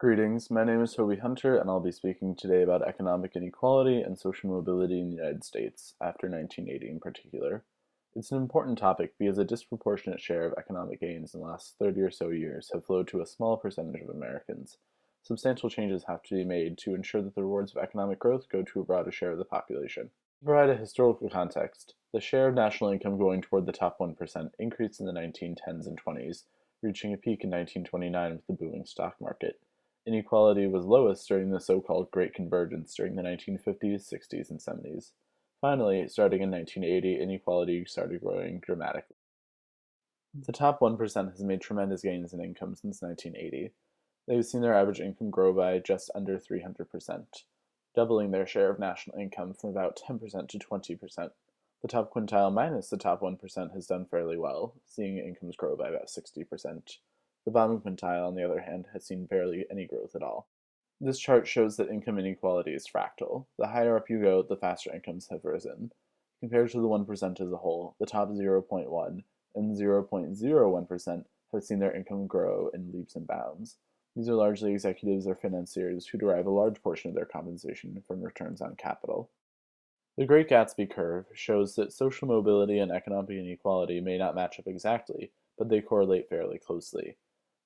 Greetings, my name is Toby Hunter, and I'll be speaking today about economic inequality and social mobility in the United States, after 1980 in particular. It's an important topic because a disproportionate share of economic gains in the last 30 or so years have flowed to a small percentage of Americans. Substantial changes have to be made to ensure that the rewards of economic growth go to a broader share of the population. To provide a historical context, the share of national income going toward the top 1% increased in the 1910s and 20s, reaching a peak in 1929 with the booming stock market. Inequality was lowest during the so-called Great Convergence during the 1950s, 60s, and 70s. Finally, starting in 1980, inequality started growing dramatically. The top 1% has made tremendous gains in income since 1980. They've seen their average income grow by just under 300%, doubling their share of national income from about 10% to 20%. The top quintile minus the top 1% has done fairly well, seeing incomes grow by about 60%. The bottom quintile, on the other hand, has seen barely any growth at all. This chart shows that income inequality is fractal. The higher up you go, the faster incomes have risen. Compared to the 1% as a whole, the top 0.1 and 0.01% have seen their income grow in leaps and bounds. These are largely executives or financiers who derive a large portion of their compensation from returns on capital. The Great Gatsby curve shows that social mobility and economic inequality may not match up exactly, but they correlate fairly closely.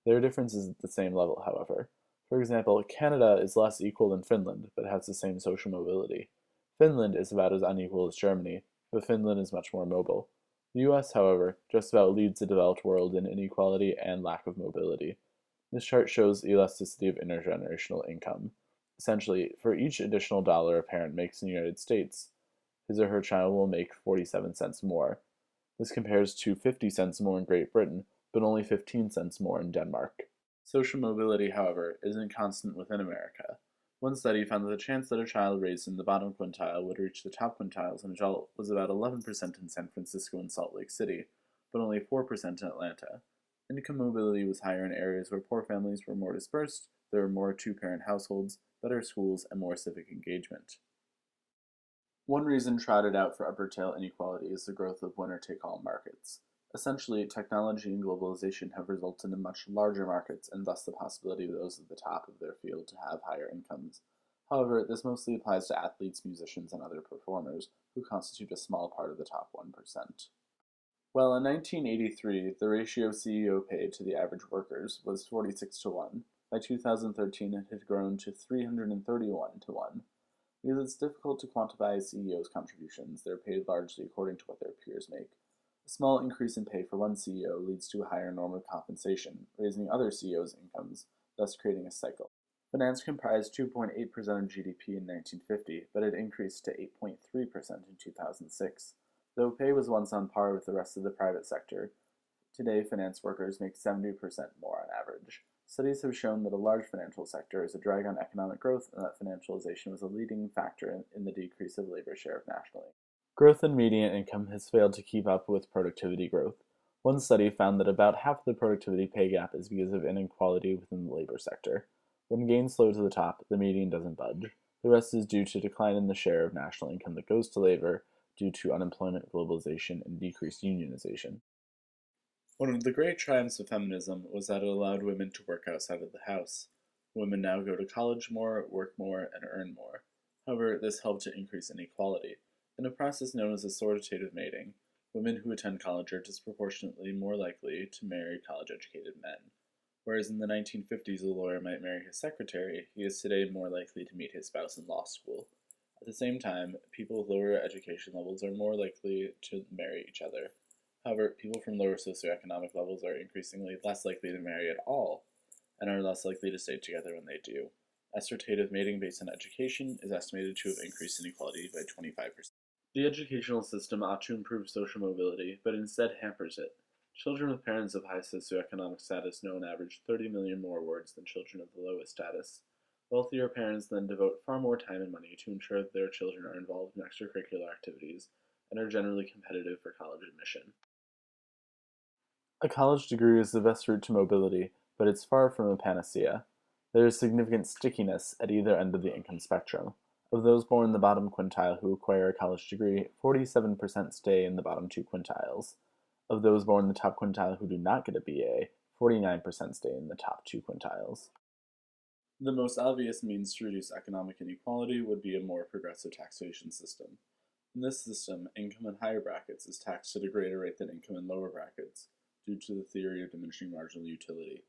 There are differences at the same level, however. For example, Canada is less equal than Finland, but has the same social mobility. Finland is about as unequal as Germany, but Finland is much more mobile. The US, however, just about leads the developed world in inequality and lack of mobility. This chart shows the elasticity of intergenerational income. Essentially, for each additional dollar a parent makes in the United States, his or her child will make 47 cents more. This compares to 50 cents more in Great Britain, but only 15 cents more in Denmark. Social mobility, however, isn't constant within America. One study found that the chance that a child raised in the bottom quintile would reach the top quintile as an adult was about 11% in San Francisco and Salt Lake City, but only 4% in Atlanta. Income mobility was higher in areas where poor families were more dispersed, there were more two-parent households, better schools, and more civic engagement. One reason trotted out for upper tail inequality is the growth of winner-take-all markets. Essentially, technology and globalization have resulted in much larger markets and thus the possibility of those at the top of their field to have higher incomes. However, this mostly applies to athletes, musicians, and other performers, who constitute a small part of the top 1%. Well, in 1983, the ratio of CEO pay to the average workers was 46 to 1. By 2013, it had grown to 331 to 1. Because it's difficult to quantify a CEO's contributions, they're paid largely according to what their peers make. A small increase in pay for one CEO leads to a higher normal compensation, raising other CEOs' incomes, thus creating a cycle. Finance comprised 2.8% of GDP in 1950, but it increased to 8.3% in 2006. Though pay was once on par with the rest of the private sector, today finance workers make 70% more on average. Studies have shown that a large financial sector is a drag on economic growth and that financialization was a leading factor in the decrease of labor share of national income. Growth in median income has failed to keep up with productivity growth. One study found that about half of the productivity pay gap is because of inequality within the labor sector. When gains slow to the top, the median doesn't budge. The rest is due to decline in the share of national income that goes to labor due to unemployment, globalization, and decreased unionization. One of the great triumphs of feminism was that it allowed women to work outside of the house. Women now go to college more, work more, and earn more. However, this helped to increase inequality. In a process known as assortative mating, women who attend college are disproportionately more likely to marry college-educated men. Whereas in the 1950s a lawyer might marry his secretary, he is today more likely to meet his spouse in law school. At the same time, people with lower education levels are more likely to marry each other. However, people from lower socioeconomic levels are increasingly less likely to marry at all, and are less likely to stay together when they do. Assortative mating based on education is estimated to have increased inequality by 25%. The educational system ought to improve social mobility, but instead hampers it. Children with parents of high socioeconomic status know on average 30 million more words than children of the lowest status. Wealthier parents then devote far more time and money to ensure that their children are involved in extracurricular activities and are generally competitive for college admission. A college degree is the best route to mobility, but it's far from a panacea. There is significant stickiness at either end of the income spectrum. Of those born in the bottom quintile who acquire a college degree, 47% stay in the bottom two quintiles. Of those born in the top quintile who do not get a BA, 49% stay in the top two quintiles. The most obvious means to reduce economic inequality would be a more progressive taxation system. In this system, income in higher brackets is taxed at a greater rate than income in lower brackets, due to the theory of diminishing marginal utility.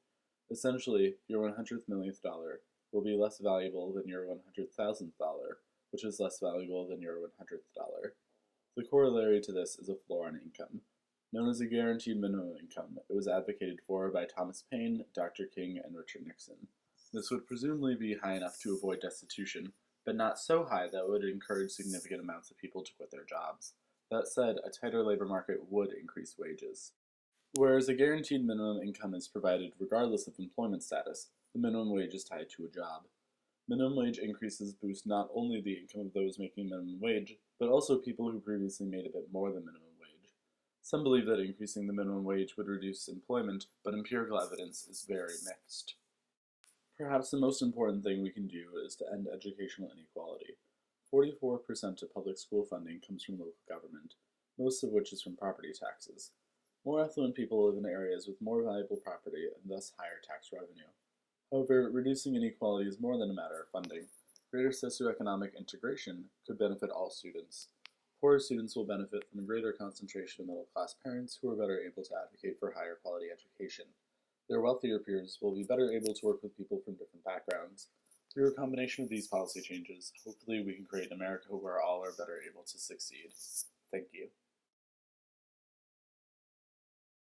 Essentially, your 100th millionth dollar will be less valuable than your 100,000th dollar, which is less valuable than your 100th dollar. The corollary to this is a floor on income. Known as a guaranteed minimum income, it was advocated for by Thomas Paine, Dr. King, and Richard Nixon. This would presumably be high enough to avoid destitution, but not so high that it would encourage significant amounts of people to quit their jobs. That said, a tighter labor market would increase wages. Whereas a guaranteed minimum income is provided regardless of employment status, the minimum wage is tied to a job. Minimum wage increases boost not only the income of those making minimum wage, but also people who previously made a bit more than minimum wage. Some believe that increasing the minimum wage would reduce employment, but empirical evidence is very mixed. Perhaps the most important thing we can do is to end educational inequality. 44% of public school funding comes from local government, most of which is from property taxes. More affluent people live in areas with more valuable property and thus higher tax revenue. However, reducing inequality is more than a matter of funding. Greater socioeconomic integration could benefit all students. Poorer students will benefit from a greater concentration of middle-class parents who are better able to advocate for higher quality education. Their wealthier peers will be better able to work with people from different backgrounds. Through a combination of these policy changes, hopefully we can create an America where all are better able to succeed. Thank you.